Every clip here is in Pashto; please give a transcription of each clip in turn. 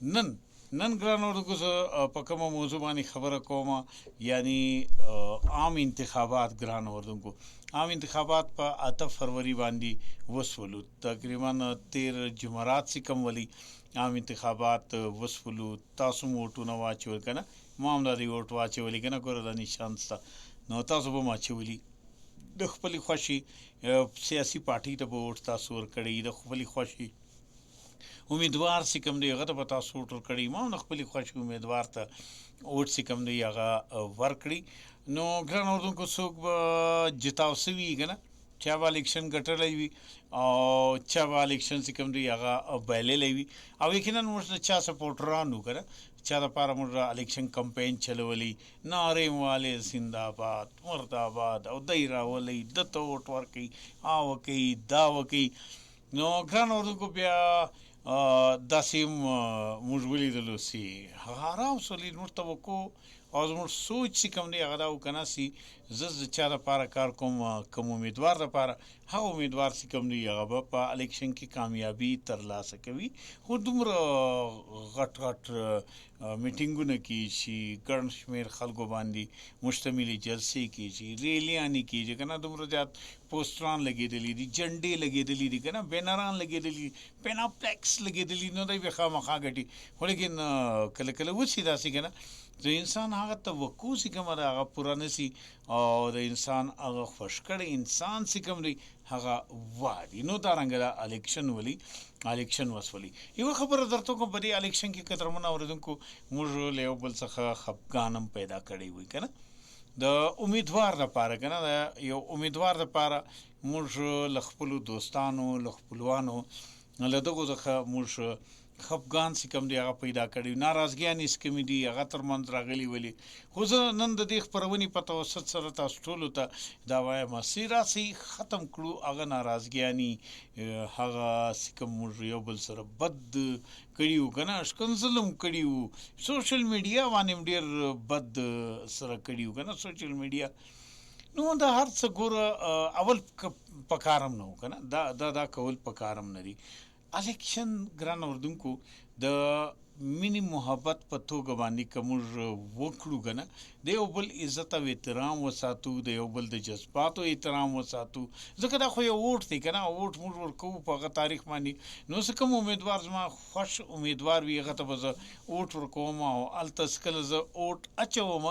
نن ګران اردوونکو زه په کومه موضوع باندې خبره کوم، یعنی عام انتخابات. ګران اردوونکو، عام انتخابات په 8 فروری باندې وسولو، تقریبا 13 جمعرات چې کوم ولي عام انتخابات وسولو. تاسو مو ووټونه واچول که نه؟ ما هم دا د ووټ واچولي که نه، ګوره دا نشان شته، نو تاسو به هم اچولي. د خپلې خوښې سیاسي پارټۍ ته به ووټ تاسو ورکړی، د خپلې خوښې امیدوار چې کوم دی هغه ته به تاسو ووټ ورکړی. ما هم د خپلې خوښې امیدوار ته ووټ چې کوم دی هغه ورکړي. نو ګران اردوونکو، څوک به جتاو سوي که نه، چا به الیکشن ګټلی وي او چا به الیکشن چې کوم دی هغه بایللی وي، او یقینا موږ د چا سپورټران وو که نه، چا دپاره موږ الیکشن کمپین چلولی، نارې والې زنده باد مرد آباد، او دی راولئ ده ته ووټ ورکوئ، وکوئ دا وکوئ. نو ګران اردوونکو، بیا داسې هم موږ ولیدلو چې هغه آرام سولي، زموږ توقع او زموږ سوچ چې کوم دی هغه دا و که نه چې زه د چا دپاره کار کوم، کوم امیدوار دپاره، هغه امیدوار چې کوم دی هغه به په الیکشن کې کامیابي ترلاسه کوي. خو دومره غټ غټ میټینګونه کیږي، ګڼ شمېر خلکو باندې مشتملې جلسې کیږي، ریلیانې کیږي که نه، دومره زیات پوسټران لګېدلي دي، جنډې لګېدلي دي که نه، بینران لګېدلي، پیناپلیکس لګېدلي، نو دی بیا خامخا ګټي. خو لیکن کله کله وشي داسې که نه، د انسان هغه توقع چې کومه ده هغه پوره نه سي، او د انسان هغه خوښ کړی انسان چې کوم دی هغه واړي. نو دارنګه دا الیکشن وسولي. یوه خبره درته کوم، په دې الیکشن کې قدرمنو اورېدونکو، موږ له یو بل څخه خفګان هم پیدا کړی وي که نه، د امیدوار دپاره که نه، د یو امیدوار دپاره موږ له خپلو دوستانو، له خپلوانو، له دغو څخه موږ خفګان چې کوم دی هغه پیدا کړی، ناراضګیانې چې کومې دي هغه تر منځ راغلي ولي. خو زه نن د دې خپرونې په توسط سره تاسو ټولو ته دا وایم چې راسئ ختم کړو هغه ناراضګیانې، هغه چې کوم موږ یو بل سره بد کړي وو که نه، ښکنځل هم کړي وو، سوشل میډیا باندې هم ډېر بد سره کړي وو که نه، سوشل میډیا. نو دا هر څه ګوره اول پکار هم نه و که نه، دا کول پکار هم نه دي. الیکشن ګران اردوونکو، د مینې محبت په توګه باندې که موږ وکړو که نه، د یو بل عزت او احترام وساتو، د یو بل د جذباتو احترام وساتو، ځکه دا خو یو ووټ دی که نه، ووټ موږ ورکوو په هغه تاریخ باندې. نو څه کوم امیدوار زما خوښ امیدوار وي هغه ته به زه ووټ ورکوم، او هلته چې کله زه ووټ اچوم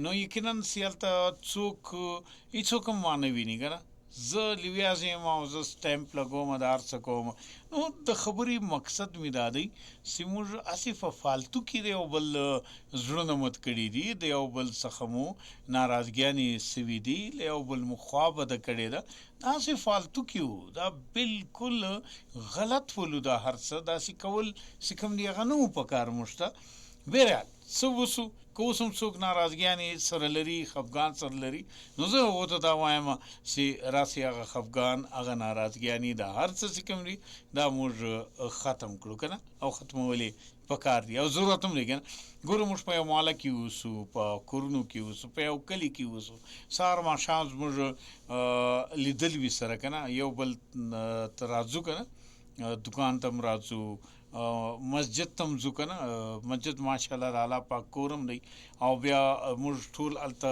نو یقینا چې هلته څوک هېڅوک هم ما نه ویني که نه، زه لیویاز یم او زه سټیمپ لګوم، دا هر څه کوم. نو د خبرې مقصد مې دا دی چې موږ هسې په فالتو کې د یو بل زړونه مات کړي دي، د یو بل څخه مو ناراضګیانې سوي دي، له یو بل مو خوا بده کړې ده، دا هسې فالتو کې وو، دا بالکل غلط ولو. دا هر څه داسې کول چې کوم دی هغه نه وو په کار موږ ته. بهرحال څه وسو، که اوس هم څوک ناراضګیانې سره لري، خفګان سره لري، نو زه هغو ته دا وایم چې راسئ هغه خفګان، هغه ناراضګیانې، دا هر څه چې کوم دي دا موږ ختم کړو که نه، او ختمول یې پکار دي او ضرورت هم دی که نه. ګورو موږ په یو محله کې اوسو، په کورونو کې اوسو، په یو کلي کې اوسو، سهار ماښام زموږ لیدل وي سره که نه، یو بل ته راځو که نه، دکان ته هم راځو، مسجد ته هم ځو که نه، مسجد ماشاءالله د الله پاک کور هم دی، او بیا موږ ټول هلته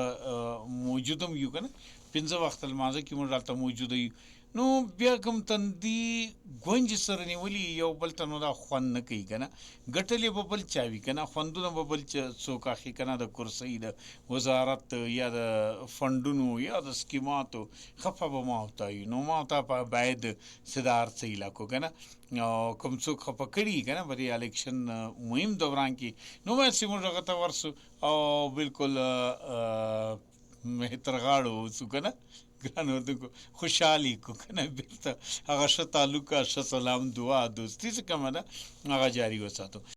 موجود هم یو که نه، 5 وخته لمانځه کې موږ هلته موجوده یو. نو بیا کوم تندي ګونج سره نیولي یو بل ته، نو دا خوند نه کوي که نه، ګټلې به بل چا وي که نه، خوندونه به بل څوک اخلي که نه، د کرسۍ، د وزارت، یا د فنډونو، یا د سکیماتو، خفه به ما ورته وي. نو ما ورته باید څه د هر څه علاقو که نه، او کوم څوک خفه کړي که نه په دې الیکشن مهم دوران کې، نو باید چې موږ هغه ته ورسو او بالکل تر غاړو اوسو که نه، ګران اردوونکو، خوشحالي کو که نه، بېرته هغه ښه تعلقه، ښه سلام، دعا، دوستي چې کومه ده هغه جاري وساتو.